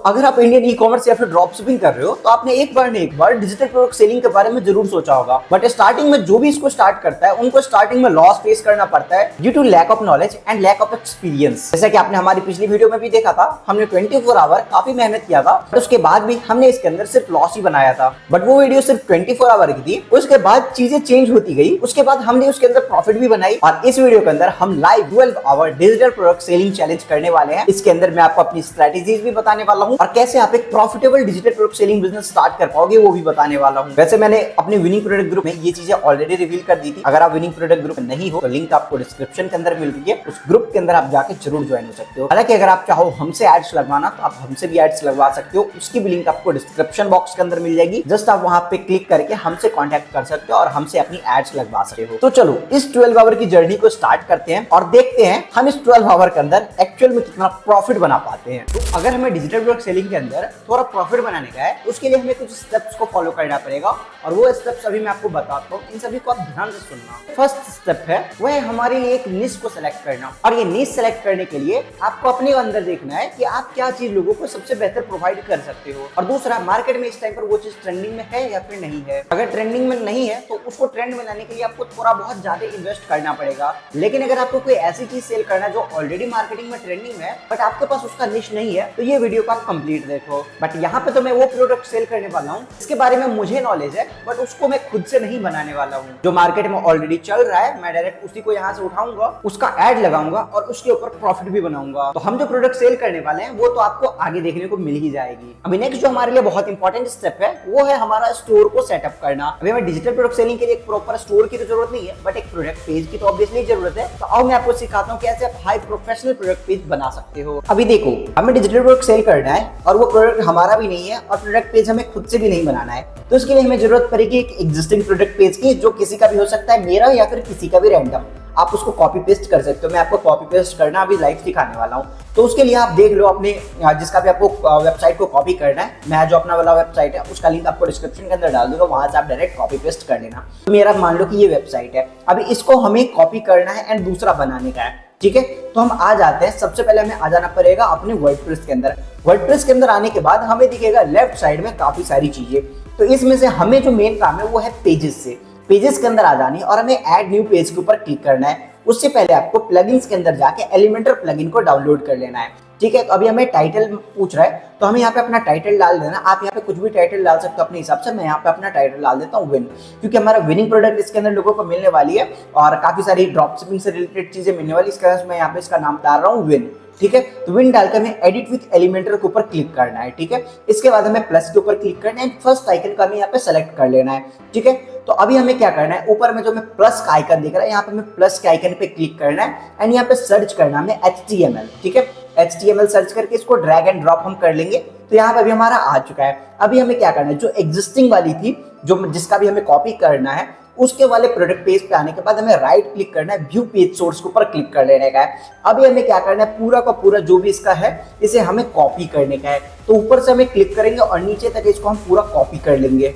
अगर आप Indian e commerce या फिर ड्रॉप शिपिंग कर रहे हो तो आपने एक बार नहीं एक बार डिजिटल प्रोडक्ट सेलिंग के बारे में जरूर सोचा होगा। बट स्टार्टिंग में जो भी इसको स्टार्ट करता है उनको स्टार्टिंग में लॉस फेस करना पड़ता है due to lack of knowledge and lack of experience. जैसा कि आपने हमारी पिछली वीडियो में भी देखा था, हमने 24 आवर काफी मेहनत किया था, बट उसके बाद भी हमने इसके अंदर सिर्फ लॉस ही बनाया था। बट वो वीडियो सिर्फ 24 आवर की थी, उसके बाद चीजें चेंज होती गई, उसके बाद हमने उसके अंदर प्रॉफिट भी बनाई। और इस वीडियो के अंदर हम live 12 hour digital product selling challenge करने वाले हैं। इसके अंदर मैं आपको अपनी स्ट्रेटेजीज भी बताने वाला हूँ और कैसे आप एक profitable digital product selling business start कर पाओगे वो भी बताने वाला हूं। वैसे मैंने अपने विनिंग प्रोडक्ट ग्रुप में ये चीजें ऑलरेडी रिवील कर दी थी। अगर आप विनिंग प्रोडक्ट ग्रुप में नहीं हो तो लिंक आपको डिस्क्रिप्शन के अंदर मिल रही है, उस ग्रुप के अंदर आप जाके जरूर ज्वाइन हो सकते हो। हालांकि अगर आप चाहो हमसे एड्स लगवाना तो आप हमसे भी एड्स लगवा सकते हो, उसकी भी लिंक आपको डिस्क्रिप्शन बॉक्स के अंदर मिल जाएगी। जस्ट आप वहां पे क्लिक करके हमसे कॉन्टैक्ट कर सकते हो और हमसे अपनी एड्स लगवा सकते हो। तो चलो इस 12 आवर की जर्नी को स्टार्ट करते हैं और देखते हैं हम इस 12 आवर के अंदर एक्चुअल में कितना प्रॉफिट बना पाते हैं। तो अगर हमें डिजिटल प्रोडक्ट सेलिंग के अंदर थोड़ा प्रॉफिट बनाने का है, उसके लिए हमें कुछ स्टेप्स को फॉलो करना पड़ेगा और वो स्टेप्स अभी मैं आपको बताता हूँ। इन सभी को आप ध्यान से सुनना। फर्स्ट स्टेप है वह है हमारे लिए एक निश को सेलेक्ट करना, और ये निश सेलेक्ट करने के लिए आपको अपने अंदर देखना है कि आप क्या चीज लोगों को सबसे बेहतर प्रोवाइड कर सकते हो। और दूसरा, मार्केट में इस टाइम पर वो चीज ट्रेंडिंग में है या फिर नहीं है। अगर ट्रेंडिंग में नहीं है तो उसको ट्रेंड में लाने के लिए आपको थोड़ा बहुत ज्यादा इन्वेस्ट करना पड़ेगा। लेकिन अगर आपको कोई ऐसी चीज सेल करना है जो ऑलरेडी मार्केटिंग में ट्रेंडिंग में है बट आपके पास उसका निश नहीं है, तो ये वीडियो को आप कंप्लीट देखो। बट यहाँ पे तो मैं वो प्रोडक्ट सेल करने वाला हूँ इसके बारे में मुझे नॉलेज है, बट उसको मैं खुद से नहीं बनाने वाला हूँ। जो मार्केट में ऑलरेडी चल रहा है मैं डायरेक्ट उसी को यहाँ से उठाऊंगा, उसका एड लगाऊंगा और उसके ऊपर प्रॉफिट भी बनाऊंगा। तो हम जो प्रोडक्ट सेल करने वाले हैं वो तो आपको आगे देखने को मिल ही जाएगी। अभी नेक्स्ट जो हमारे लिए बहुत इंपॉर्टेंट स्टेप है वो है हमारा स्टोर को सेटअप करना। अभी हमें डिजिटल प्रोडक्ट सेलिंग के लिए एक प्रॉपर स्टोर की तो जरूरत नहीं है, बट एक प्रोडक्ट पेज की तो ऑब्वियसली जरूरत है। तो अब मैं आपको सिखाता हूँ कैसे आप हाई प्रोफेशनल प्रोडक्ट पेज बना सकते हो। अभी देखो, हमें डिजिटल प्रोडक्ट सेल करना है और वो प्रोडक्ट हमारा भी नहीं है और प्रोडक्ट पेज हमें खुद से भी नहीं बनाना है। तो इसके लिए हमें जरूरत पड़ेगी एक एग्जिस्टिंग प्रोडक्ट पेज की, जो किसी का भी हो सकता है, मेरा या फिर किसी का भी रैंडम। आप उसको कॉपी पेस्ट कर सकते हो। मैं आपको कॉपी पेस्ट करना अभी लाइव सिखाने वाला हूँ। तो उसके लिए आप देख लो अपने जिसका भी आपको वेबसाइट को कॉपी करना है। मैं जो अपना वाला वेबसाइट है उसका लिंक आपको डिस्क्रिप्शन के अंदर डाल दूंगा, वहां से आप डायरेक्ट कॉपी पेस्ट कर लेना। तो मेरा मान लो कि ये वेबसाइट है, अभी इसको हमें कॉपी करना है एंड दूसरा बनाने का है। ठीक है, तो हम आ जाते हैं। सबसे पहले हमें आ जाना पड़ेगा अपने वर्डप्रेस के अंदर। वर्डप्रेस के अंदर आने के बाद हमें दिखेगा लेफ्ट साइड में काफी सारी चीजें। तो इसमें से हमें जो मेन काम है वो है पेजेस से। पेजेस के अंदर आ जानी और हमें ऐड न्यू पेज के ऊपर क्लिक करना है। उससे पहले आपको प्लगइन्स के अंदर जाके एलिमेंटर प्लगइन को डाउनलोड कर लेना है। ठीक है, तो अभी हमें टाइटल पूछ रहा है तो हमें यहाँ पे अपना टाइटल डाल देना। आप यहाँ पे कुछ भी टाइटल डाल सकते हो अपने हिसाब से। मैं यहाँ पे अपना टाइटल डाल देता हूँ विन, क्योंकि हमारा विनिंग प्रोडक्ट इसके अंदर लोगों को मिलने वाली है और काफी सारी ड्रॉप शिपिंग से रिलेटेड चीजें मिलने वाली। इसके मैं यहाँ पे इसका नाम डाल रहा हूँ विन। ठीक है, तो विन डालकर हमें एडिट विथ एलिमेंटर के ऊपर क्लिक करना है। ठीक है, इसके बाद हमें प्लस के ऊपर क्लिक करना है, फर्स्ट आइकन का हमें यहाँ पे सेलेक्ट कर लेना है। ठीक है, तो अभी हमें क्या करना है, ऊपर में जो हमें प्लस का आइकन दिख रहा है यहाँ पे हमें प्लस के आइकन पे क्लिक करना है एंड यहाँ पे सर्च करना है HTML। ठीक है, HTML सर्च करके इसको ड्रैग एंड ड्रॉप हम कर लेंगे। तो यहाँ पे अभी हमारा आ चुका है। अभी हमें क्या करना है, जो एग्जिस्टिंग वाली थी, जो जिसका भी हमें कॉपी करना है, उसके वाले प्रोडक्ट पेज पे आने के बाद हमें राइट क्लिक करना है, व्यू पेज सोर्स के ऊपर क्लिक कर लेने का है। अभी हमें क्या करना है, पूरा का पूरा जो भी इसका है इसे हमें कॉपी करने का है। तो ऊपर से हमें क्लिक करेंगे और नीचे तक इसको हम पूरा कॉपी कर लेंगे।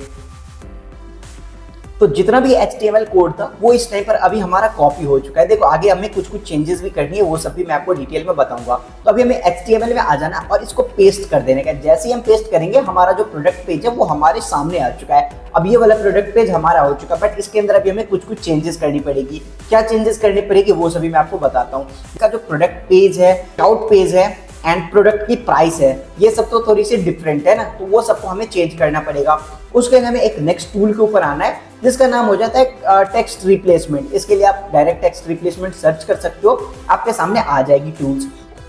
तो जितना भी HTML कोड था वो इस टाइम पर अभी हमारा कॉपी हो चुका है। देखो आगे हमें कुछ चेंजेस भी करनी है, वो सब भी मैं आपको डिटेल में बताऊंगा। तो अभी हमें HTML में आ जाना और इसको पेस्ट कर देने का। जैसे ही हम पेस्ट करेंगे हमारा जो प्रोडक्ट पेज है वो हमारे सामने आ चुका है। अब ये वाला प्रोडक्ट पेज हमारा हो चुका है, बट इसके अंदर अभी हमें कुछ चेंजेस करनी पड़ेगी। क्या चेंजेस करनी पड़ेगी वो सभी मैं आपको बताता हूँ। इसका जो प्रोडक्ट पेज है, आउट पेज है एंड प्रोडक्ट की प्राइस है, ये सब तो थोड़ी सी डिफरेंट है ना, तो वो सबको हमें चेंज करना पड़ेगा। उसके लिए हमें एक नेक्स्ट टूल के ऊपर आना है जिसका नाम हो जाता है टेक्स्ट रिप्लेसमेंट। इसके लिए आप डायरेक्ट टेक्स्ट रिप्लेसमेंट सर्च कर सकते हो, आपके सामने आ जाएगी टूल्स।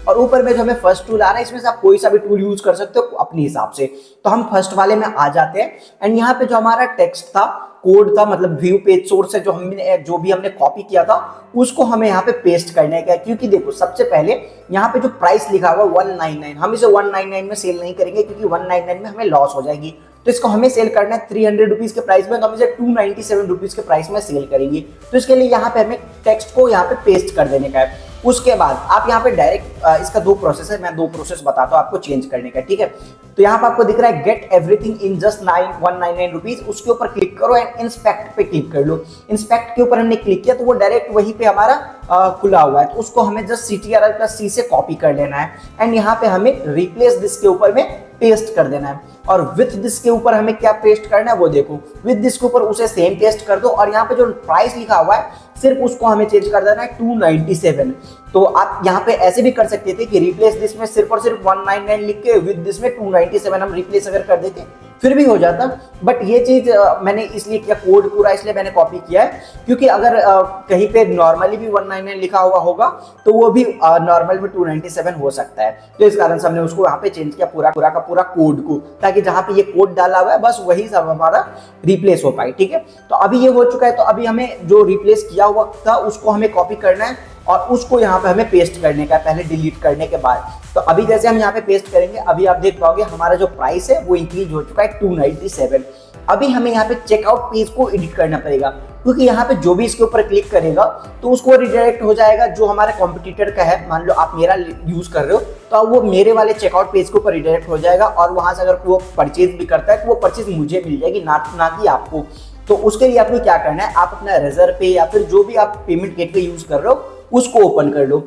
और ऊपर में जो हमें फर्स्ट टूल आ रहा है इसमें से आप कोई सा भी टूल यूज कर सकते हो अपने हिसाब से। तो हम फर्स्ट वाले में आ जाते हैं एंड यहाँ पे जो हमारा टेक्स्ट था, कोड था, मतलब व्यू पेज सोर्स है, जो भी हमने कॉपी किया था उसको हमें यहाँ पे पेस्ट करने का है। क्योंकि देखो सबसे पहले यहाँ पे जो प्राइस लिखा हुआ 199, हम इसे 199 में सेल नहीं करेंगे क्योंकि 199 में हमें लॉस हो जाएगी। तो इसको हमें सेल करना है 300 रुपीज के प्राइस में, तो हम इसे 297 रुपीज के प्राइस में सेल करेंगे। तो इसके लिए यहाँ पे हमें टेक्स्ट को यहाँ पे पेस्ट कर देने का है। उसके बाद आप यहाँ पे डायरेक्ट इसका दो प्रोसेस है, मैं दो प्रोसेस बताता हूँ आपको चेंज करने का, ठीक है। तो यहाँ पे आपको दिख रहा है get everything in just 199 rupees, उसके ऊपर क्लिक करो एंड इंस्पेक्ट पे क्लिक कर लो। इंस्पेक्ट के ऊपर हमने क्लिक किया तो वो डायरेक्ट वहीं पे हमारा खुला हुआ है, तो उसको हमें जस्ट CTRL+C से कॉपी कर लेना है एंड यहाँ पे हमें रिप्लेस दिस के ऊपर में पेस्ट कर देना है। और विथ दिस के ऊपर हमें क्या पेस्ट करना है वो देखो, विथ दिस के ऊपर उसे सेम पेस्ट कर दो और यहाँ पे जो प्राइस लिखा हुआ है सिर्फ उसको हमें चेंज कर देना है 297। तो आप यहाँ पे ऐसे भी कर सकते थे कि रिप्लेस दिस में सिर्फ और सिर्फ 199 लिख के विद दिस में 297 हम रिप्लेस अगर कर देते फिर भी हो जाता, बट ये चीज मैंने इसलिए किया, कोड पूरा इसलिए मैंने कॉपी किया है क्योंकि अगर कहीं पे नॉर्मली भी 199 लिखा हुआ होगा तो वो भी नॉर्मल में 297 हो सकता है। तो इस कारण से हमने उसको यहाँ पे चेंज किया पूरा का पूरा कोड को, ताकि जहाँ पे ये कोड डाला हुआ है बस वही सब हमारा रिप्लेस हो पाए, ठीक है। तो अभी ये हो चुका है, तो अभी हमें जो रिप्लेस किया हुआ था उसको हमें कॉपी करना है और उसको यहाँ पे हमें पेस्ट करने का है पहले डिलीट करने के बाद। तो अभी जैसे हम यहाँ पे पेस्ट करेंगे, अभी आप देख पाओगे हमारा जो प्राइस है वो इंक्रीज हो चुका है 297। अभी हमें यहाँ पे चेकआउट पेज को एडिट करना पड़ेगा, क्योंकि यहाँ पे जो भी इसके ऊपर क्लिक करेगा तो उसको रिडायरेक्ट हो जाएगा जो हमारे कॉम्पिटिटर का है। मान लो आप मेरा यूज कर रहे हो तो वो मेरे वाले चेकआउट पेज के ऊपर रिडायरेक्ट हो जाएगा और वहां से अगर वो परचेज भी करता है तो वो परचेज मुझे मिल जाएगी, ना कि आपको। तो उसके लिए आपको क्या करना है, आप अपना रेजर पे या फिर जो भी आप पेमेंट गेटवे यूज कर रहे हो उसको ओपन कर लो।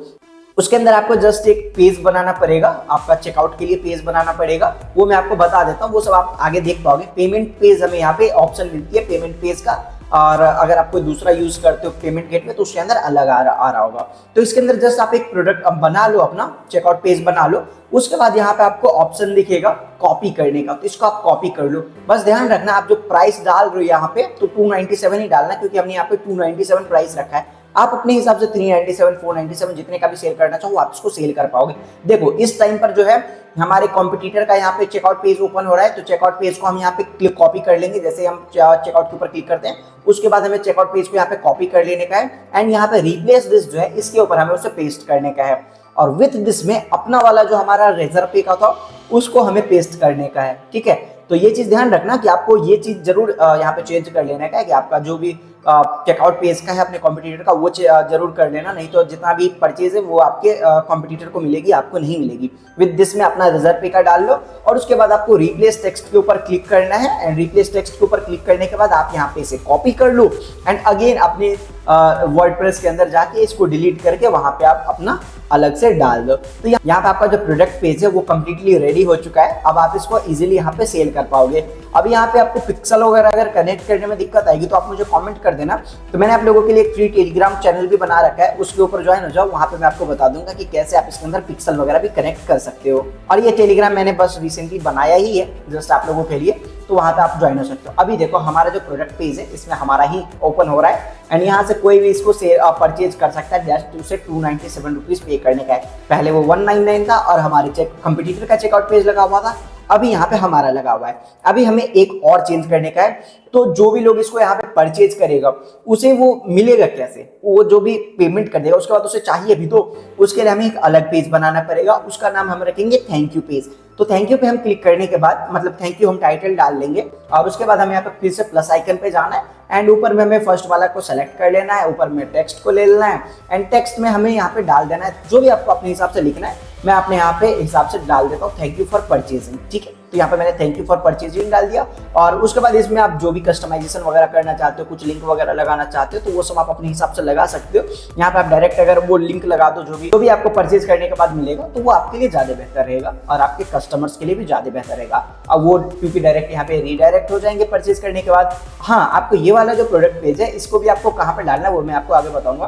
उसके अंदर आपको जस्ट एक पेज बनाना पड़ेगा, आपका चेकआउट के लिए पेज बनाना पड़ेगा, वो मैं आपको बता देता हूँ, वो सब आप आगे देख पाओगे। पेमेंट पेज हमें यहाँ पे ऑप्शन मिलती है पेमेंट पेज का, और अगर आप कोई दूसरा यूज करते हो पेमेंट गेटवे तो उसके अंदर अलग आ रहा होगा। तो इसके अंदर जस्ट आप एक प्रोडक्ट बना लो, अपना चेकआउट पेज बना लो। उसके बाद यहाँ पे आपको ऑप्शन दिखेगा कॉपी करने का, तो इसको आप कॉपी कर लो। बस ध्यान रखना आप जो प्राइस डाल रहे हो यहाँ पे तो 297 ही डालना, क्योंकि हमने यहाँ पे 297 प्राइस रखा है। आप अपने हिसाब से 397 497 जितने का भी सेल करना चाहो आप इसको सेल कर पाओगे। देखो इस टाइम पर जो है हमारे कॉम्पिटिटर का यहाँ पे चेकआउट पेज ओपन हो रहा है, तो चेकआउट पेज को हम यहाँ पे क्लिक कॉपी कर लेंगे। जैसे हम चेकआउट के ऊपर क्लिक करते हैं उसके बाद हमें चेकआउट पेज को यहाँ पे कॉपी कर लेने का है एंड यहाँ पे रिप्लेस दिस जो है इसके ऊपर हमें उसे पेस्ट करने का है और विथ दिस में अपना वाला जो हमारा रेजर पे का था उसको हमें पेस्ट करने का है, ठीक है। तो ये चीज ध्यान रखना कि आपको ये चीज जरूर यहाँ पे चेंज कर लेना का है कि आपका जो भी चेकआउट पेज का है अपने कॉम्पिटिटर का वो जरूर कर लेना, नहीं तो जितना भी परचेज है वो आपके कॉम्पिटिटर को मिलेगी, आपको नहीं मिलेगी। विद दिस में अपना रिजर्व पे का डाल लो और उसके बाद आपको रिप्लेस टेक्स्ट के ऊपर क्लिक करना है एंड रिप्लेस टेक्स्ट के ऊपर क्लिक करने के बाद आप यहाँ पे इसे कॉपी कर लो एंड अगेन अपने वर्डप्रेस के अंदर जाके इसको डिलीट करके वहां पे आप अपना अलग से डाल दो। तो यहाँ पे आपका जो प्रोडक्ट पेज है वो कंप्लीटली रेडी हो चुका है। अब आप इसको इजीली यहाँ पे सेल कर पाओगे। अब यहाँ पे आपको पिक्सल वगैरह अगर कनेक्ट करने में दिक्कत आएगी तो आप मुझे कमेंट कर देना। तो मैंने आप लोगों के लिए एक फ्री टेलीग्राम चैनल भी बना रखा है, उसके ऊपर ज्वाइन हो जाओ, वहाँ पे मैं आपको बता दूंगा कि कैसे आप इसके अंदर पिक्सल वगैरह भी कनेक्ट कर सकते हो। और ये टेलीग्राम मैंने बस रिसेंटली बनाया ही है जस्ट आप लोगों के लिए, तो वहां पे आप ज्वाइन हो सकते हो। अभी देखो हमारा जो प्रोडक्ट पेज है इसमें हमारा ही ओपन हो रहा है एंड यहाँ से कोई भी इसको परचेज कर सकता है। जस्ट उसे 297 रुपीज पे करने का है। पहले वो 199 था और हमारे कंपटीटर का चेकआउट पेज लगा हुआ था, अभी यहाँ पे हमारा लगा हुआ है। अभी हमें एक और चेंज करने का है, तो जो भी लोग इसको यहाँ पे परचेज करेगा उसे वो मिलेगा कैसे, वो जो भी पेमेंट कर देगा उसके बाद उसे चाहिए भी तो उसके लिए हमें एक अलग पेज बनाना पड़ेगा। उसका नाम हम रखेंगे थैंक यू पेज। तो थैंक यू पे हम क्लिक करने के बाद मतलब थैंक यू हम टाइटल डाल लेंगे और उसके बाद हमें यहाँ पे फिर से प्लस आइकन पे जाना है एंड ऊपर में हमें फर्स्ट वाला को सेलेक्ट कर लेना है, ऊपर में टेक्स्ट को ले लेना है एंड टेक्स्ट में हमें यहाँ पे डाल देना है जो भी आपको अपने हिसाब से लिखना है। मैं अपने यहाँ पे हिसाब से डाल देता हूँ थैंक यू फॉर परचेजिंग, ठीक है। तो यहाँ पे मैंने थैंक यू फॉर परचेजिंग डाल दिया और उसके बाद इसमें आप जो भी कस्टमाइजेशन वगैरह करना चाहते हो, कुछ लिंक वगैरह लगाना चाहते हो तो वो सब आप अपने हिसाब से लगा सकते हो। यहाँ पे आप डायरेक्ट अगर वो लिंक लगा दो जो भी आपको परचेज करने के बाद मिलेगा तो वो आपके लिए ज्यादा बेहतर रहेगा और आपके कस्टमर्स के लिए भी ज्यादा बेहतर रहेगा। अब वो क्योंकि डायरेक्ट यहाँ पे रीडायरेक्ट हो जाएंगे परचेज करने के बाद। हाँ, आपको ये वाला जो प्रोडक्ट पेज है इसको भी आपको कहाँ पे डालना है वो मैं आपको आगे बताऊंगा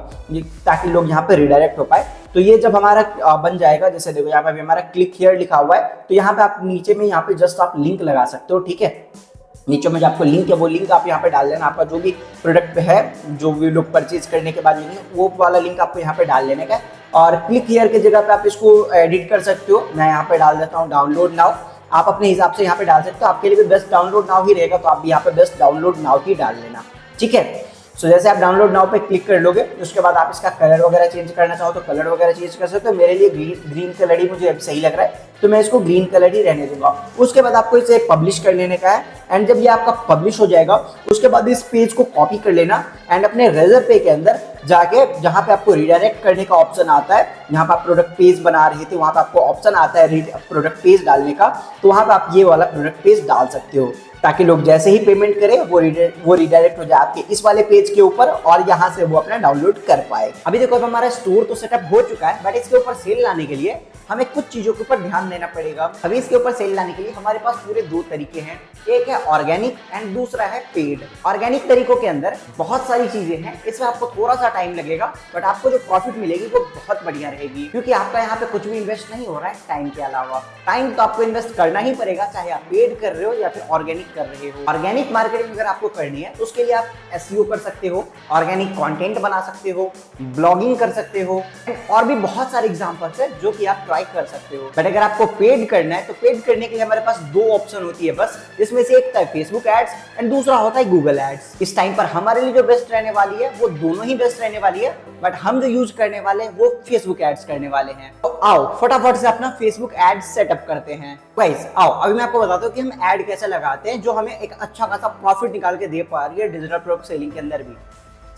ताकि लोग यहाँ पे रीडायरेक्ट हो पाए। तो ये जब हमारा बन जाएगा, जैसे देखो यहाँ पे हमारा क्लिक हियर लिखा हुआ है, तो यहाँ पे आप नीचे में यहाँ पे जस्ट आप लिंक लगा सकते हो, ठीक है। नीचे में जो आपको लिंक है वो लिंक आप यहाँ पे डाल देना, आपका जो भी प्रोडक्ट पे है जो भी लोग परचेज करने के बाद मिलेंगे वो वाला लिंक आपको यहाँ पे डाल लेने का है। और क्लिक हियर की जगह पे आप इसको एडिट कर सकते हो। मैं यहाँ पे डाल देता हूँ डाउनलोड नाउ, आप अपने हिसाब से यहाँ पे डाल सकते हो। आपके लिए भी बेस्ट डाउनलोड नाउ ही रहेगा तो आप भी यहाँ पे बेस्ट डाउनलोड नाउ ही डाल लेना, ठीक है। सो जैसे आप डाउनलोड नाउ पे क्लिक कर लोगे, उसके बाद आप इसका कलर वगैरह चेंज करना चाहो तो कलर वगैरह चेंज कर सकते हो। मेरे लिए ग्रीन कलर ही मुझे अब सही लग रहा है, तो मैं इसको ग्रीन कलर ही रहने दूंगा। उसके बाद आपको इसे पब्लिश कर लेने का है, एंड जब ये आपका पब्लिश हो जाएगा उसके बाद इस पेज को कॉपी कर लेना एंड अपने रेजर पे के अंदर जाके जहाँ पे आपको रिडायरेक्ट करने का ऑप्शन आता है, जहाँ पे आप प्रोडक्ट पेज बना रहे थे वहाँ पे आपको ऑप्शन आता है प्रोडक्ट पेज डालने का, तो वहाँ पे आप ये वाला प्रोडक्ट पेज डाल सकते हो, ताकि लोग जैसे ही पेमेंट करें वो रिडायरेक्ट हो जाए आपके इस वाले पेज के ऊपर और यहाँ से वो अपना डाउनलोड कर पाए। अभी देखो अब हमारा स्टोर तो सेटअप हो चुका है, बट इसके ऊपर सेल लाने के लिए हमें कुछ चीजों के ऊपर ध्यान देना पड़ेगा। अभी इसके ऊपर सेल लाने के लिए हमारे पास पूरे दो तरीके हैं, एक है ऑर्गेनिक एंड दूसरा है पेड। ऑर्गेनिक तरीकों के अंदर बहुत सारी चीजें हैं, इसमें आपको थोड़ा सा टाइम लगेगा, बट आपको जो प्रॉफिट मिलेगी वो बहुत बढ़िया रहेगी, क्योंकि आपका यहाँ पे कुछ भी इन्वेस्ट नहीं हो रहा है टाइम के अलावा। टाइम तो आपको इन्वेस्ट करना ही पड़ेगा, चाहे आप पेड कर रहे हो या फिर ऑर्गेनिक कर रहे हो। ऑर्गेनिक मार्केटिंग अगर आपको करनी है तो उसके लिए आप एसईओ कर सकते हो, ऑर्गेनिक कंटेंट बना सकते हो, ब्लॉगिंग कर सकते हो, और भी बहुत सारे एग्जांपल्स है जो कि आप ट्राई कर सकते हो। बट अगर आपको पेड करना है तो पेड करने के लिए हमारे पास दो ऑप्शन होती है बस, जिसमें से एक है फेसबुक एड्स एंड दूसरा होता है गूगल एड्स। इस टाइम पर हमारे लिए जो बेस्ट रहने वाली है वो दोनों ही बेस्ट रहने वाली है, बट हम जो यूज करने वाले हैं वो फेसबुक एड्स करने वाले हैं। तो आओ फटाफट से अपना फेसबुक एड्स सेटअप करते हैं। गाइस आओ अभी मैं आपको बताता हूँ कि हम एड कैसे लगाते हैं जो हमें एक अच्छा खासा प्रॉफिट निकाल के दे पा रही है डिजिटल प्रोडक्ट सेलिंग के अंदर भी।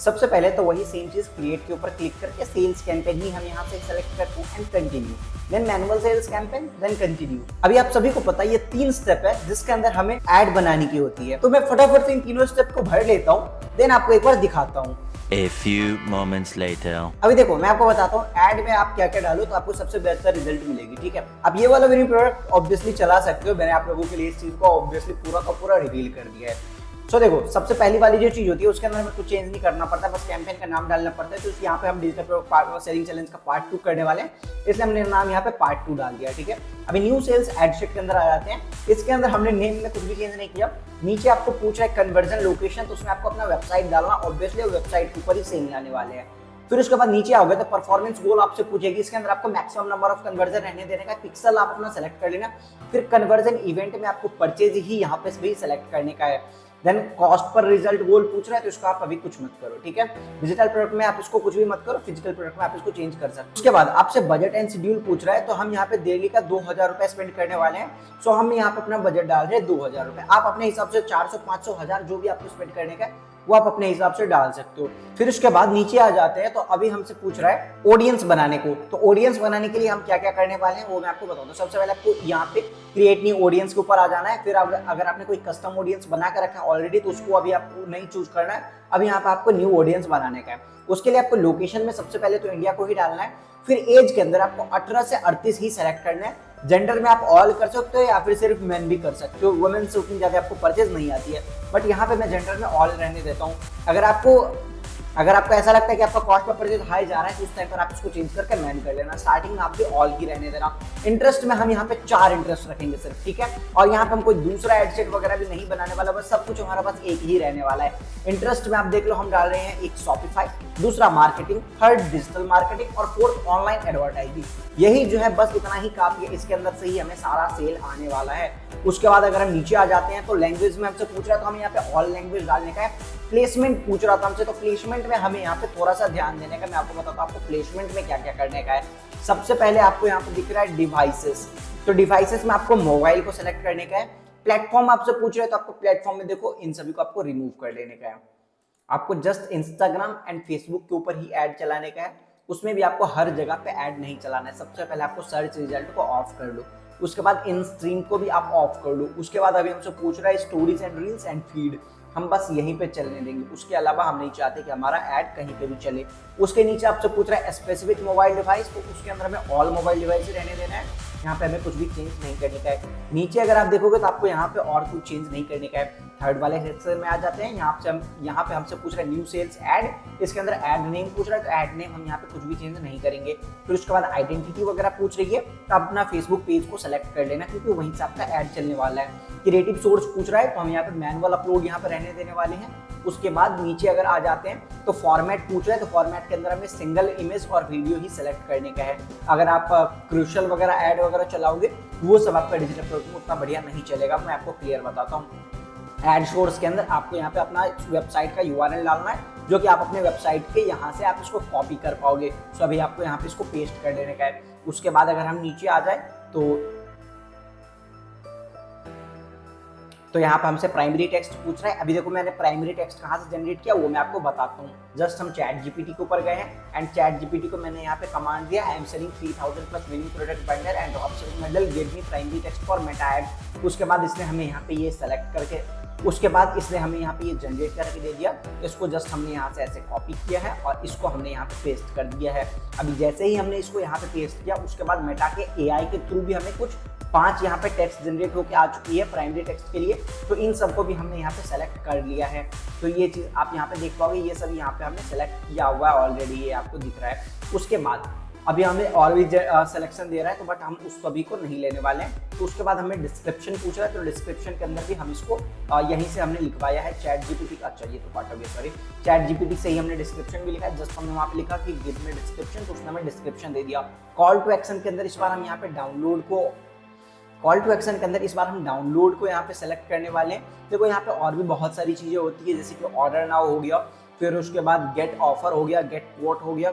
सबसे पहले तो वही सेम चीज क्रिएट के ऊपर क्लिक करके सेल्स कैंपेन ही हम यहाँ से सेलेक्ट करते हैं and continue, then manual sales campaign, then continue. अभी आप सभी को पता है ये 3 स्टेप है जिसके अंदर हमें ऐड बनाने की होती है, तो मैं फटाफट से इन तीनों स्टेप को भर लेता हूँ, देन आपको एक बार दिखाता हूँ। A few moments later. अभी देखो मैं आपको बताता हूँ ऐड में आप क्या क्या डालो तो आपको सबसे बेहतर रिजल्ट मिलेगी, ठीक है। अब ये वाला विनिंग प्रोडक्ट ऑब्वियसली चला सकते हो, मैंने आप लोगों के लिए इस चीज को ऑब्वियसली पूरा का पूरा रिवील कर दिया है। सो देखो सबसे पहली वाली जो चीज होती है उसके अंदर हमें कुछ चेंज नहीं करना पड़ता, बस कैंपेन का नाम डालना पड़ता है। तो यहाँ पे हम डिजिटल प्रोडक्ट सेलिंग चैलेंज का पार्ट 2 करने वाले हैं, इसलिए हमने नाम यहाँ पे पार्ट 2 डाल दिया, ठीक है। अभी न्यू सेल्स एड शीट के अंदर आ जाते हैं। इसके अंदर हमने नेम में कुछ भी चेंज नहीं किया। नीचे आपको पूछ रहा है कन्वर्जन लोकेशन, तो उसमें आपको अपना वेबसाइट डालना, ऑब्वियसली वेबसाइट के ऊपर ही सेल आने वाले हैं। फिर उसके बाद नीचे आओगे तो परफॉर्मेंस गोल आपसे पूछेगी, इसके अंदर आपको मैक्सिमम नंबर ऑफ कन्वर्जन रहने देने का, पिक्सल आप अपना सेलेक्ट कर लेना। फिर कन्वर्जन इवेंट में आपको परचेज ही यहाँ पे भी सेलेक्ट करने का है। देन कॉस्ट पर रिजल्ट गोल पूछ रहा है तो इसको आप अभी कुछ मत करो, ठीक है। डिजिटल प्रोडक्ट में आप इसको कुछ भी मत करो, फिजिकल प्रोडक्ट में आप इसको चेंज कर सकते हो। उसके बाद आपसे बजट एंड शेड्यूल पूछ रहा है, तो हम यहाँ पे डेली का 2000 रुपए स्पेंड करने वाले हैं। सो हम यहाँ पे अपना बजट डाल रहे हैं 2000 रुपए। आप अपने हिसाब से 400, 500, 1000 जो भी आपको स्पेंड करने का है वो आप अपने हिसाब से डाल सकते हो। फिर उसके बाद नीचे आ जाते हैं, तो अभी हमसे पूछ रहा है ऑडियंस बनाने को। तो ऑडियंस बनाने के लिए हम क्या क्या करने वाले हैं वो मैं आपको बताता हूँ। सबसे पहले आपको यहाँ पे क्रिएट न्यू ऑडियंस के ऊपर आ जाना है। फिर अगर आपने कोई कस्टम ऑडियंस बना कर रखा है ऑलरेडी तो उसको अभी आपको नहीं चूज करना है, अभी यहाँ पे आपको न्यू ऑडियंस बनाने का है। उसके लिए आपको लोकेशन में सबसे पहले तो इंडिया को ही डालना है। फिर एज के अंदर आपको 18 से 38 ही सेलेक्ट करना है। जेंडर में आप ऑल कर सकते हो या फिर सिर्फ मेन भी कर सकते हो, वुमेन से उतनी ज्यादा आपको परचेज नहीं आती है, बट यहाँ पे मैं जेंडर में ऑल रहने देता हूँ। अगर आपको ऐसा लगता है कि आपका कॉस्ट पर परचेज हाई जा रहा है तो उस टाइम पर आप इसको चेंज करके मैन कर लेना। स्टार्टिंग में आपके ऑल ही रहने देना। इंटरेस्ट में हम यहाँ पे 4 इंटरेस्ट रखेंगे सिर्फ, ठीक है। और यहाँ पे हम कोई दूसरा एडसेट वगैरह भी नहीं बनाने वाला, बस सब कुछ हमारा पास एक ही रहने वाला है। इंटरेस्ट में आप देख लो हम डाल रहे हैं एक शॉपिफाई, दूसरा मार्केटिंग, थर्ड डिजिटल मार्केटिंग और फोर्थ ऑनलाइन एडवर्टाइजिंग। यही जो है बस इतना ही काफी है, इसके अंदर से ही हमें सारा सेल आने वाला है। उसके बाद अगर हम नीचे आ जाते हैं तो लैंग्वेज में हमसे पूछ रहा है तो हमें यहाँ पे ऑल लैंग्वेज डालने का है। प्लेसमेंट पूछ रहा था हमसे, तो प्लेसमेंट में हमें यहाँ पे थोड़ा सा ध्यान देने का। मैं आपको बताता हूँ आपको प्लेसमेंट में क्या क्या करने का है। सबसे पहले आपको यहाँ पे दिख रहा है डिवाइसेस, तो डिवाइसेस में आपको मोबाइल को सिलेक्ट करने का है। प्लेटफॉर्म आपसे पूछ रहे हैं तो आपको प्लेटफॉर्म में देखो इन सभी को आपको रिमूव कर लेने का है। आपको जस्ट इंस्टाग्राम एंड फेसबुक के ऊपर ही ऐड चलाने का है, उसमें भी आपको हर जगह पे ऐड नहीं चलाना है। सबसे पहले आपको सर्च रिजल्ट को ऑफ कर लो, उसके बाद इन स्ट्रीम को भी आप ऑफ कर लो। उसके बाद अभी हमसे पूछ रहा है stories and reels and feed, हम बस यहीं पे चलने देंगे। उसके अलावा हम नहीं चाहते कि हमारा ऐड कहीं पे भी चले। उसके नीचे आपसे पूछ रहा है स्पेसिफिक मोबाइल डिवाइस, तो उसके अंदर हमें ऑल मोबाइल डिवाइस ही रहने देना है। यहाँ पे हमें कुछ भी चेंज नहीं करने का है। नीचे अगर आप देखोगे तो आपको यहाँ पे और कुछ चेंज नहीं करने का है। थर्ड वाले सेक्शन में आ जाते हैं। यहाँ पे हमसे पूछ रहा है न्यू सेल्स ऐड, इसके अंदर ऐड नेम पूछ रहा है, तो ऐड नेम हम यहाँ पे कुछ भी चेंज नहीं करेंगे। फिर उसके बाद आइडेंटिटी वगैरह पूछ रही है, तो आप अपना फेसबुक पेज को सेलेक्ट कर लेना क्योंकि वहीं से आपका ऐड चलने वाला है। क्रिएटिव सोर्स पूछ रहा है, तो हम यहाँ पे मैनुअल अपलोड यहाँ पे रहने देने वाले हैं। उसके बाद नीचे अगर आ जाते हैं तो फॉर्मेट पूछ रहा है, तो फॉर्मेट के अंदर हमें सिंगल इमेज और वीडियो ही सेलेक्ट करने का है। अगर आप क्रूशियल वगैरह ऐड वगैरह चलाओगे वो सब आपका डिजिटल प्रोडक्ट में उतना बढ़िया नहीं चलेगा। मैं आपको क्लियर बताता हूँ। एड सोर्स के अंदर आपको यहाँ पे अपना वेबसाइट का URL डालना है, जो कि आप अपने वेबसाइट के यहाँ से आप इसको कॉपी कर पाओगे। सो अभी आपको यहाँ पे इसको पेस्ट कर देने का है। उसके बाद अगर हम नीचे आ जाए तो यहाँ पे हमसे प्राइमरी टेक्स्ट पूछ रहा है। अभी देखो मैंने प्राइमरी टेक्स्ट कहाँ से जनरेट किया वो मैं आपको बताता हूँ। जस्ट हम चैट जीपीटी के ऊपर गए हैं एंड चैट जीपीटी को मैंने यहाँ पे कमांड दिया, I am selling 3000 plus winning product bundle and drop shipping bundle, give me primary text for Meta ad. उसके बाद इसने हमें यहाँ पे ये सेलेक्ट करके, उसके बाद इसने हमें यहाँ पे ये जनरेट करके दे दिया। इसको जस्ट हमने यहाँ से ऐसे कॉपी किया है और इसको हमने यहाँ पे पेस्ट कर दिया है। अभी जैसे ही हमने इसको यहाँ पे पेस्ट किया उसके बाद मेटा के एआई के थ्रू भी हमें कुछ 5 यहाँ पे टेक्स्ट जनरेट होकर आ चुकी है प्राइमरी टेक्स्ट के लिए। तो इन सबको भी हमने यहाँ पे सेलेक्ट कर लिया है। तो ये चीज़ आप यहाँ पे देख पाओगे, ये सब यहाँ पे हमने सेलेक्ट किया हुआ है ऑलरेडी, ये आपको दिख रहा है। उसके बाद अभी हमें और भी सिलेक्शन दे रहा है तो बट हम उस सभी को नहीं लेने वाले हैं। तो उसके बाद हमें डिस्क्रिप्शन पूछ रहा है, तो डिस्क्रिप्शन के अंदर भी हम इसको यहीं से हमने लिखवाया है चैट जीपीटी का। अच्छा ये तो पार्ट हो गया, सॉरी, चैट जीपीटी से ही हमने डिस्क्रिप्शन भी लिखा है। जस्ट हमने वहाँ पे लिखा कि गिव मी डिस्क्रिप्शन, तो उसने हमें डिस्क्रिप्शन दे दिया। कॉल टू एक्शन के अंदर इस बार हम यहाँ पे डाउनलोड को यहाँ पे सेलेक्ट करने वाले हैं। देखो यहाँ पे और भी बहुत सारी चीज़ें होती है, जैसे कि ऑर्डर नाउ हो गया, फिर उसके बाद गेट ऑफर हो गया, गेट क्वोट हो गया।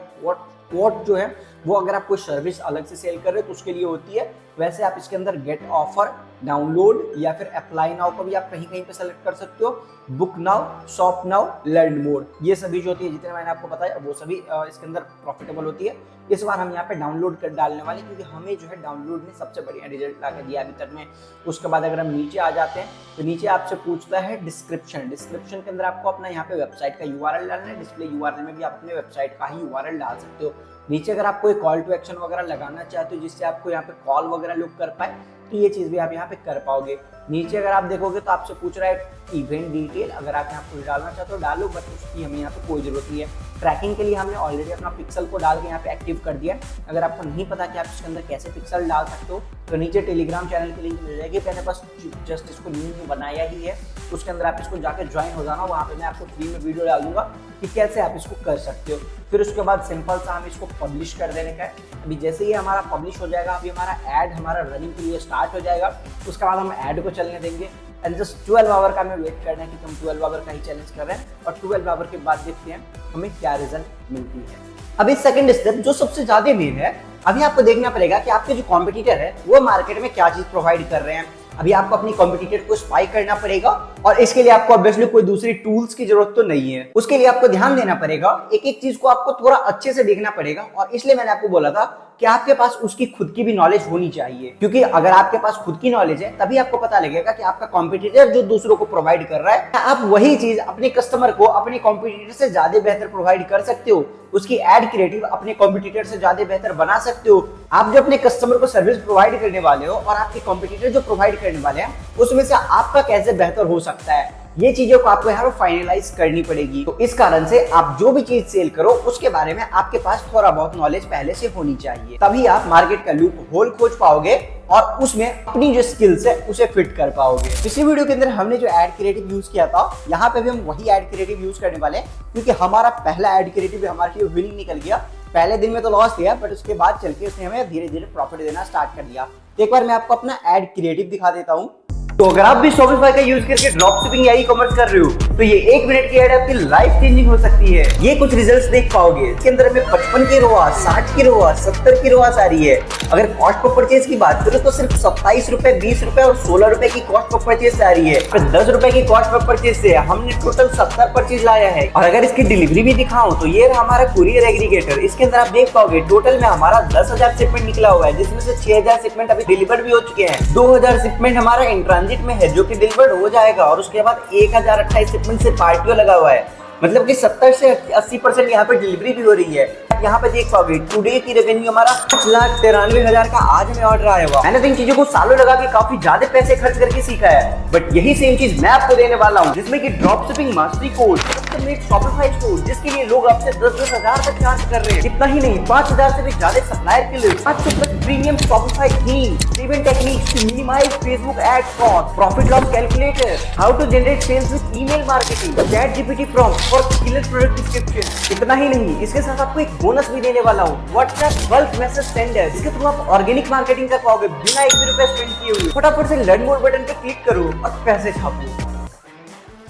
क्वोट जो है वो अगर आप कोई सर्विस अलग से सेल कर रहे हो तो उसके लिए होती है। वैसे आप इसके अंदर गेट ऑफर, डाउनलोड या फिर अप्लाई नाउ को भी आप कहीं कहीं पे सेलेक्ट कर सकते हो। Book now, shop now, learn more, ये सभी जो होती है जितने मैंने आपको बताया वो सभी इसके अंदर प्रॉफिटेबल होती है। इस बार हम यहाँ पे डाउनलोड कर डालने वाले, क्योंकि हमें जो है डाउनलोड ने सबसे बढ़िया रिजल्ट ला कर दिया अभी तक में। उसके बाद अगर हम नीचे आ जाते हैं तो नीचे आपसे पूछता है डिस्क्रिप्शन। डिस्क्रिप्शन के अंदर आपको अपना यहाँ पे वेबसाइट का यूआरएल डालना है। डिस्प्ले यूआरएल में भी आप अपने वेबसाइट का ही यूआरएल डाल सकते हो। नीचे अगर आप कोई कॉल टू एक्शन वगैरह लगाना चाहते हो जिससे आपको यहाँ पे कॉल वगैरह लोग कर पाए तो ये चीज़ भी आप यहाँ पे कर पाओगे। नीचे अगर आप देखोगे तो आपसे पूछ रहा है इवेंट डिटेल, अगर आप यहाँ कुछ डालना चाहते हो डालो, बट उसकी हमें यहाँ पे कोई जरूरत नहीं है। ट्रैकिंग के लिए हमने ऑलरेडी अपना पिक्सल को डाल के यहाँ पे एक्टिव कर दिया। अगर आपको नहीं पता कि आप इसके अंदर कैसे पिक्सल डाल सकते हो तो नीचे टेलीग्राम चैनल की लिंक मिल जाएगी। मैंने बस जस्ट इसको न्यू बनाया ही है, उसके अंदर आप इसको जाकर ज्वाइन हो जाना। वहाँ पे मैं आपको फ्री में वीडियो डाल दूंगा कि कैसे आप इसको कर सकते हो। फिर उसके बाद सिंपल सा हमें इसको पब्लिश कर देने का है। अभी जैसे ही हमारा पब्लिश हो जाएगा, अभी हमारा ऐड हमारा रनिंग के लिए स्टार्ट हो जाएगा। उसके बाद हम ऐड को चलने देंगे एंड जस्ट 12 आवर का हमें वेट करना है कि हम 12 आवर का ही चैलेंज कर रहे हैं और 12 आवर के बाद देखते हैं हमें क्या रिजल्ट मिलती है। अभी सेकंड स्टेप जो सबसे ज्यादा मेन है, अभी आपको देखना पड़ेगा कि आपके जो कॉम्पिटिटर है वो मार्केट में क्या चीज प्रोवाइड कर रहे हैं। अभी आपको अपनी कॉम्पिटिटर को स्पाई करना पड़ेगा और इसके लिए आपको ऑब्वियसली कोई दूसरी टूल्स की जरूरत तो नहीं है। उसके लिए आपको ध्यान देना पड़ेगा, एक एक चीज को आपको थोड़ा अच्छे से देखना पड़ेगा। और इसलिए मैंने आपको बोला था कि आपके पास उसकी खुद की भी नॉलेज होनी चाहिए, क्योंकि अगर आपके पास खुद की नॉलेज है तभी आपको पता लगेगा कि आपका कॉम्पिटिटर जो दूसरों को प्रोवाइड कर रहा है आप वही चीज अपने कस्टमर को अपने कॉम्पिटिटर से ज्यादा बेहतर प्रोवाइड कर सकते हो। उसकी एड क्रिएटिव अपने कॉम्पिटिटर से ज्यादा बेहतर बना सकते हो। आप जो अपने कस्टमर को सर्विस प्रोवाइड करने वाले हो और आपके कॉम्पिटिटर जो प्रोवाइड करने वाले हैं उसमें से आपका कैसे बेहतर हो सकता है, ये चीजों को आपको यहाँ फाइनलाइज करनी पड़ेगी। तो इस कारण से आप जो भी चीज सेल करो उसके बारे में आपके पास थोड़ा बहुत नॉलेज पहले से होनी चाहिए, तभी आप मार्केट का लूप होल खोज पाओगे और उसमें अपनी जो स्किल्स है उसे फिट कर पाओगे। पिछली वीडियो के अंदर हमने जो एड क्रिएटिव यूज किया था, यहाँ पे भी हम वही एड क्रिएटिव यूज करने वाले हैं, क्योंकि हमारा पहला एड क्रिएटिव हमारे लिए विनिंग निकल गया। पहले दिन में तो लॉस दिया, बट उसके बाद चल के उसने हमें धीरे धीरे प्रॉफिट देना स्टार्ट कर दिया। तो एक बार मैं आपको अपना एड क्रिएटिव दिखा देता हूँ। तो अगर आप भी शॉपिफाई का यूज करके ड्रॉप शिपिंग या ई कॉमर्स कर रहे हो तो ये 1 मिनट की ऐड आपकी लाइफ चेंजिंग हो सकती है। ये कुछ रिजल्ट्स देख पाओगे। इसके अंदर हमें 55 की रोआस, 60 की रोआस, 70 की रोआस आ रही है। अगर कॉस्ट पर परचेज की बात करो तो सिर्फ 27 रुपए, 20 रुपए और 16 रुपए की कॉस्ट पर परचेज से आ रही है। फिर 10 रुपए की कॉस्ट पर परचेज से हमने टोटल 70 परचेज लाया है। और अगर इसकी डिलीवरी भी दिखाऊं तो ये रहा हमारा कुरियर एग्रीगेटर। इसके अंदर आप देख पाओगे टोटल में हमारा 10,000 शिपमेंट निकला हुआ है, जिसमें से 6,000 शिपमेंट अभी डिलीवर भी हो चुके हैं। 2,000 शिपमेंट हमारा इन ट्रांजिट में है जो कि डिलीवर्ड हो जाएगा और उसके बाद 1028 शिपमेंट से पार्टियों लगा हुआ है। मतलब कि 70 से 80% यहाँ पे डिलीवरी भी हो रही है। यहाँ पे देख पाओगे टुडे की रेवेन्यू हमारा 5,93,000 का आज हमें ऑर्डर आया हुआ। मैंने तो इन चीजों को सालों लगा के काफी ज्यादा पैसे खर्च करके सीखा है, बट यही सेम चीज मैं आपको देने वाला हूँ, जिसमें कि drop shipping mastery course, Shopify course, जिसके लिए लोग आपसे 10-10 हजार तक चार्ज कर रहे हैं। इतना ही नहीं, 5,000 से भी ज्यादा सप्लायर के लिए 500+ premium Shopify theme, event techniques to minimize Facebook ad cost, profit loss calculator, how to generate sales with email marketing, chat GPT prompt और किलर प्रोडक्ट डिस्क्रिप्शन। इतना ही नहीं, इसके साथ आपको एक बोनस भी देने वाला हूँ, व्हाट्सएप बल्क मैसेज सेंडर, जिसके थ्रू आप ऑर्गेनिक मार्केटिंग कर पाओगे बिना 1 भी रुपए स्पेंड किए हुए। फटाफट से लर्न मोर बटन पे क्लिक करो और पैसे छापो।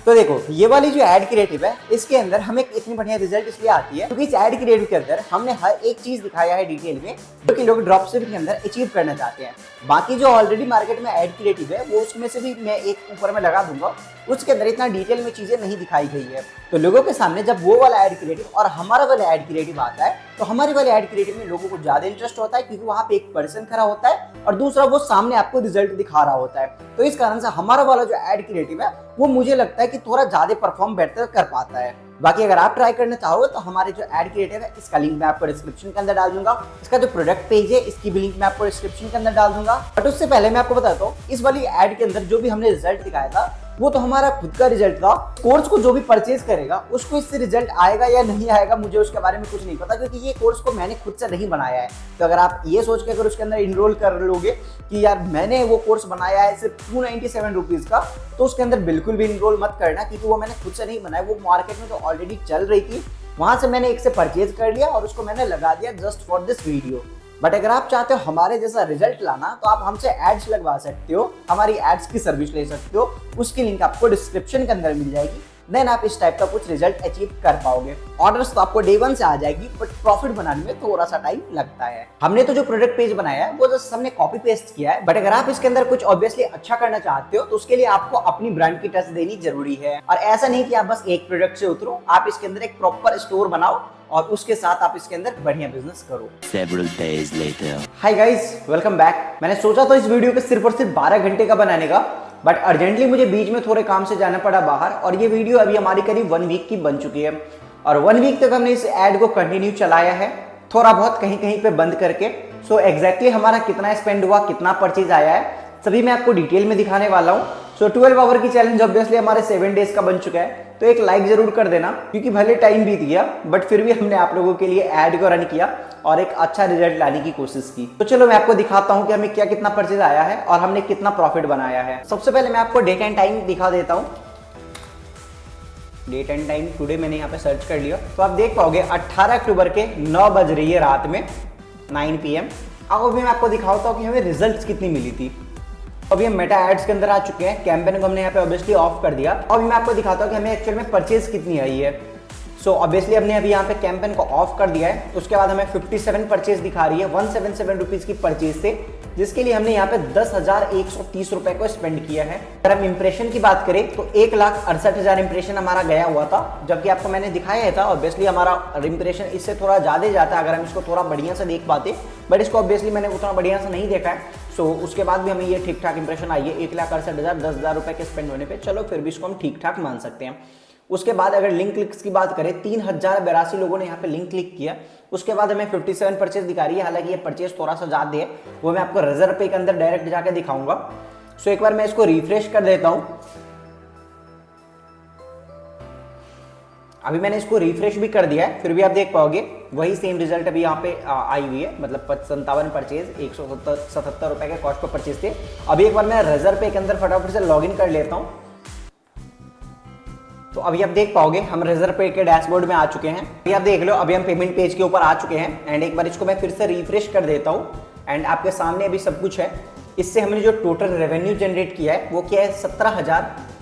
तो देखो ये वाली जो एड क्रिएटिव है इसके अंदर हमें इतनी बढ़िया रिजल्ट इसलिए आती है क्योंकि इस एड क्रिएटिव के अंदर हमने हर एक चीज दिखाया है डिटेल में जो कि लोग ड्रॉप शिपिंग के अंदर अचीव करना चाहते हैं। बाकी जो ऑलरेडी मार्केट में एड क्रिएटिव है वो उसमें से भी मैं एक ऊपर में लगा दूंगा, उसके अंदर इतना डिटेल में चीजें नहीं दिखाई गई है। तो लोगों के सामने जब वो वाला एड क्रिएटिव और हमारा वाला एड क्रिएटिव आता है तो हमारे वाले एड क्रिएटिव में लोगों को ज्यादा इंटरेस्ट होता है क्योंकि वहां पे एक पर्सन खड़ा होता है और दूसरा वो सामने आपको रिजल्ट दिखा रहा होता है। तो इस कारण से हमारा वाला जो एड क्रिएटिव है वो मुझे लगता है कि थोड़ा ज्यादा परफॉर्म बेटर कर पाता है। बाकी अगर आप ट्राई करना चाहो तो हमारे जो एड क्रिएटिव है इसका लिंक मैं आपको डिस्क्रिप्शन के अंदर डाल दूंगा। इसका जो प्रोडक्ट पेज है इसकी भी लिंक मैं आपको डिस्क्रिप्शन के अंदर डाल दूंगा। बट उससे पहले मैं आपको बताता हूँ इस वाली एड के अंदर जो भी हमने रिजल्ट दिखाया था वो तो हमारा खुद का रिजल्ट था। कोर्स को जो भी परचेज करेगा उसको इससे रिजल्ट आएगा या नहीं आएगा मुझे उसके बारे में कुछ नहीं पता क्योंकि ये कोर्स को मैंने खुद से नहीं बनाया है। तो अगर आप ये सोच के अगर उसके अंदर इनरोल कर लोगे कि यार मैंने वो कोर्स बनाया है सिर्फ 297 रुपीज का, तो उसके अंदर बिल्कुल भी इनरोल मत करना क्योंकि वो मैंने खुद से नहीं बनाया। वो मार्केट में जो ऑलरेडी चल रही थी वहां से मैंने एक से परचेज कर लिया और उसको मैंने लगा दिया just for this video. But अगर आप चाहते हो हमारे जैसा रिजल्ट लाना तो आप हमसे एड्स लगवा सकते हो, हमारी एड्स की सर्विस ले सकते हो। उसकी लिंक आपको डिस्क्रिप्शन के अंदर मिल जाएगी। देन आप इस टाइप का कुछ रिजल्ट अचीव कर पाओगे। ऑर्डर्स तो आपको डे 1 से आ जाएगी बट प्रॉफिट बनाने में थोड़ा सा टाइम लगता है। हमने तो जो प्रोडक्ट पेज बनाया है वो जस्ट हमने कॉपी पेस्ट किया है। बट अगर आप इसके अंदर कुछ ऑब्वियसली अच्छा करना चाहते हो तो उसके लिए आपको अपनी ब्रांड की टच देनी जरूरी है। और ऐसा नहीं कि आप बस एक प्रोडक्ट से उतरो, आप इसके अंदर एक प्रॉपर स्टोर बनाओ और उसके साथ आप इसके अंदर बढ़िया बिजनेस करो। Several days later. Hi guys, welcome back. मैंने सोचा था इस वीडियो को सिर्फ और सिर्फ 12 घंटे का बनाने का, बट अर्जेंटली मुझे बीच में थोड़े काम से जाना पड़ा बाहर और ये वीडियो अभी हमारी करीब 1 वीक की बन चुकी है। और 1 वीक तक हमने इस एड को कंटिन्यू चलाया है, थोड़ा बहुत कहीं कहीं पे बंद करके। सो एग्जैक्टली हमारा कितना स्पेंड हुआ, कितना परचेज आया है, सभी मैं आपको डिटेल में दिखाने वाला हूँ। सो 12 आवर की चैलेंज ऑब्वियसली हमारे 7 डेज का बन चुका है, तो एक लाइक जरूर कर देना क्योंकि भले टाइम बीत गया बट फिर भी हमने आप लोगों के लिए एड को रन किया और एक अच्छा रिजल्ट लाने की कोशिश की। तो चलो मैं आपको दिखाता हूँ कि हमें क्या कितना परचेज आया है और हमने कितना प्रॉफिट बनाया है। सबसे पहले मैं आपको डेट एंड टाइम दिखा देता हूँ। डेट एंड टाइम टुडे मैंने यहाँ पे सर्च कर लिया तो आप देख पाओगे 18 अक्टूबर के 9 बज रही है रात में 9 PM। अब अभी मैं आपको दिखाता हूँ कि हमें रिजल्ट कितनी मिली थी। अभी हम मेटा एड्स के अंदर आ चुके हैं, कैंपेन को हमने यहाँ पे ऑब्वियसली ऑफ कर दिया। अभी मैं आपको दिखाता हूँ कि हमें एक्चुअल में परचेज कितनी आई है। सो ऑब्वियसली हमने अभी यहाँ पे कैंपेन को ऑफ कर दिया है। उसके बाद हमें 57 परचेज दिखा रही है 177 रुपीज की परचेज से, जिसके लिए हमने यहाँ पे 10,130 रुपए को स्पेंड किया है। अगर हम इंप्रेशन की बात करें तो 1,68,000 इंप्रेशन हमारा गया हुआ था, जबकि आपको मैंने दिखाया था ऑब्वियसली हमारा इंप्रेशन इससे थोड़ा ज्यादा जाता है अगर हम इसको थोड़ा बढ़िया से देख पाते, बट इसको ऑब्वियसली मैंने उतना बढ़िया से नहीं देखा है। सो उसके बाद भी हमें ये ठीक ठाक इंप्रेशन आई है 1,68,000 10,000 रुपए के स्पेंड होने पे। चलो फिर भी इसको हम ठीक ठाक मान सकते हैं। उसके बाद अगर लिंक क्लिक्स की बात करें 3,082 लोगों ने यहाँ पे लिंक क्लिक किया। उसके बाद हमें 57 परचेज दिखा रही है, हालांकि ये परचेज थोड़ा सा ज्यादा है, वो मैं आपको रेजर पे के अंदर डायरेक्ट जाके दिखाऊंगा। सो एक बार मैं इसको रिफ्रेश कर देता हूं। अभी मैंने इसको रिफ्रेश भी कर दिया है, फिर भी आप देख पाओगे वही सेम रिजल्ट अभी यहाँ पे आई हुई है। मतलब 57 परचेज 177 रुपए के कॉस्ट पर परचेज थे। अभी एक बार मैं रेजर पे के अंदर फटाफट से लॉग इन कर लेता हूँ। तो अभी आप देख पाओगे हम रेजर पे के डैशबोर्ड में आ चुके हैं। अभी आप देख लो अभी हम पेमेंट पेज के ऊपर आ चुके हैं। एंड एक बार इसको मैं फिर से रिफ्रेश कर देता हूँ एंड आपके सामने अभी सब कुछ है। इससे हमने जो टोटल रेवेन्यू जनरेट किया है वो क्या है 17,000।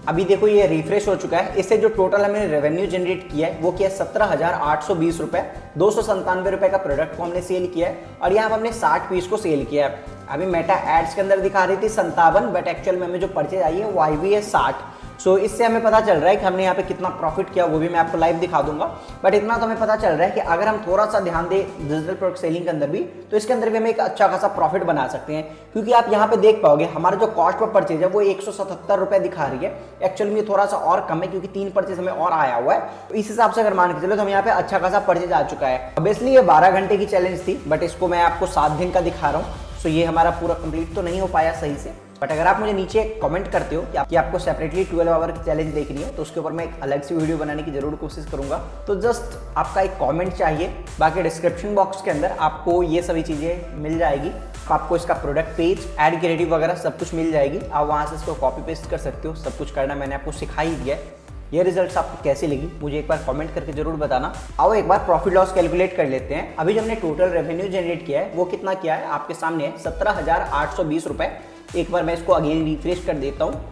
अभी देखो ये रिफ्रेश हो चुका है। इससे जो टोटल हमने रेवेन्यू जनरेट किया है वो क्या है 17,820 रुपए। 297 रुपए का प्रोडक्ट को हमने सेल किया है और यहाँ हमने 60 पीस को सेल किया है। अभी मेटा एड्स के अंदर दिखा रही थी 57, बट एक्चुअल में हमें जो परचेज आई है वो आई हुई है 60। सो इससे हमें पता चल रहा है कि हमने यहाँ पे कितना प्रॉफिट किया, वो भी मैं आपको लाइव दिखा दूंगा। बट इतना तो हमें पता चल रहा है कि अगर हम थोड़ा सा ध्यान दें डिजिटल प्रोडक्ट सेलिंग के अंदर भी, तो इसके अंदर भी हम एक अच्छा खासा प्रॉफिट बना सकते हैं। क्योंकि आप यहाँ पे देख पाओगे हमारा जो कॉस्ट पर परचेज है वो 177 रुपए दिखा रही है। एक्चुअल में थोड़ा सा और कम है क्योंकि 3 परचेज हमें और आया हुआ है। तो इस हिसाब से अगर मान के चलो तो हम यहाँ पे अच्छा खासा परचेज आ चुका है। ऑब्वियसली ये 12 घंटे की चैलेंज थी, बट इसको मैं आपको 7 दिन का दिखा रहा हूँ। सो ये हमारा पूरा कंप्लीट तो नहीं हो पाया सही से, बट अगर आप मुझे नीचे कमेंट करते हो कि आपको सेपरेटली 12 आवर की चैलेंज देखनी है तो उसके ऊपर मैं एक अलग सी वीडियो बनाने की जरूर कोशिश करूंगा। तो जस्ट आपका एक कमेंट चाहिए। बाकी डिस्क्रिप्शन बॉक्स के अंदर आपको ये सभी चीज़ें मिल जाएगी। आपको इसका प्रोडक्ट पेज, एड क्रिएटिव वगैरह सब कुछ मिल जाएगी। आप वहाँ से इसको कॉपी पेस्ट कर सकते हो। सब कुछ करना मैंने आपको सिखा ही दिया है। ये रिजल्ट्स आपको कैसी लगी मुझे एक बार कमेंट करके जरूर बताना। आओ एक बार प्रॉफिट लॉस कैलकुलेट कर लेते हैं। अभी जो हमने टोटल रेवेन्यू जनरेट किया है वो कितना किया है आपके सामने है 17,820 रुपए। एक बार मैं इसको अगेन रिफ्रेश कर देता हूँ।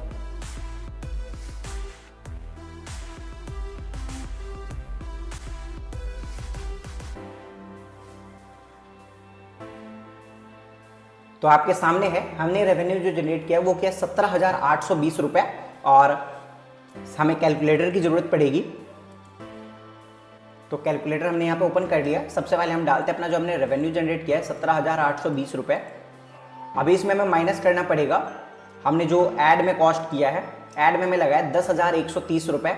तो आपके सामने है, हमने रेवेन्यू जो जनरेट किया वो क्या 17,820 रुपए, और हमें कैलकुलेटर की जरूरत पड़ेगी। तो कैलकुलेटर हमने यहाँ पे ओपन कर लिया। सबसे पहले हम डालते हैं अपना जो हमने रेवेन्यू जनरेट किया है 17,820 रुपए। अभी इसमें हमें माइनस करना पड़ेगा हमने जो ऐड में कॉस्ट किया है। ऐड में हमें लगाया 10,130 रुपए।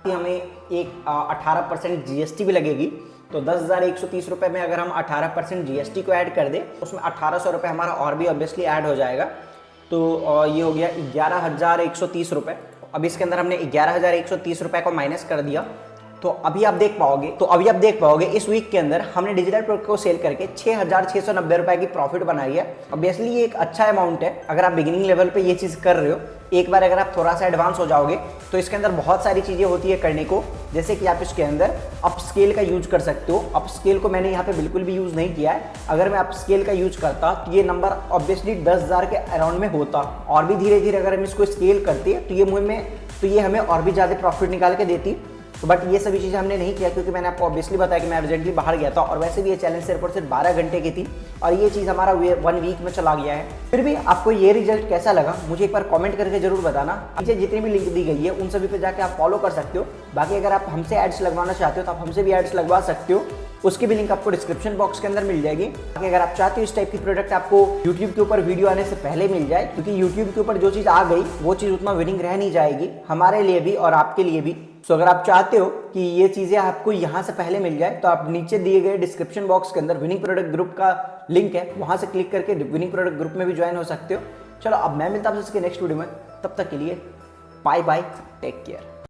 हमें एक 18% जीएसटी भी लगेगी। तो 10,130 रुपए में अगर हम 18% जीएसटी को ऐड कर दें तो उसमें 1,800 रुपये हमारा और भी ऑब्वियसली ऐड हो जाएगा। तो ये हो गया 11,130 रुपये। अब इसके अंदर हमने 11,130 रुपये को माइनस कर दिया। तो अभी आप देख पाओगे इस वीक के अंदर हमने डिजिटल प्रोडक्ट को सेल करके 6,690 रुपए की प्रॉफिट बनाई है। ऑब्वियसली ये एक अच्छा अमाउंट है अगर आप बिगिनिंग लेवल पे ये चीज़ कर रहे हो। एक बार अगर आप थोड़ा सा एडवांस हो जाओगे तो इसके अंदर बहुत सारी चीज़ें होती है करने को, जैसे कि आप इसके अंदर अप स्केल का यूज कर सकते हो। अप स्केल को मैंने यहाँ पे बिल्कुल भी यूज़ नहीं किया है। अगर मैं अप स्केल का यूज करता तो ये नंबर ऑब्वियसली 10,000 के अराउंड में होता, और भी धीरे धीरे अगर हम इसको स्केल करते तो ये हमें और भी ज़्यादा प्रॉफिट निकाल के देती। तो बट ये सभी चीज़ें हमने नहीं किया क्योंकि मैंने आपको ऑब्वियसली बताया कि मैं अर्जेंटली बाहर गया था, और वैसे भी ये चैलेंज सिर्फ और सिर्फ 12 घंटे की थी और ये चीज़ हमारा 1 वीक में चला गया है। फिर भी आपको ये रिजल्ट कैसा लगा मुझे एक बार कमेंट करके जरूर बताना। नीचे जितनी भी लिंक दी गई है उन सभी पे जाके आप फॉलो कर सकते हो। बाकी अगर आप हमसे एड्स लगवाना चाहते हो तो आप हमसे भी एड्स लगवा सकते हो, उसकी भी लिंक आपको डिस्क्रिप्शन बॉक्स के अंदर मिल जाएगी। बाकी अगर आप चाहते हो इस टाइप की प्रोडक्ट आपको यूट्यूब के ऊपर वीडियो आने से पहले मिल जाए, क्योंकि यूट्यूब के ऊपर जो चीज़ आ गई वो चीज़ उतना विनिंग रह नहीं जाएगी हमारे लिए भी और आपके लिए भी। सो अगर आप चाहते हो कि ये चीज़ें आपको यहाँ से पहले मिल जाए तो आप नीचे दिए गए डिस्क्रिप्शन बॉक्स के अंदर विनिंग प्रोडक्ट ग्रुप का लिंक है, वहाँ से क्लिक करके विनिंग प्रोडक्ट ग्रुप में भी ज्वाइन हो सकते हो। चलो अब मैं मिलता हूँ इसके नेक्स्ट वीडियो में, तब तक के लिए बाय बाय, टेक केयर।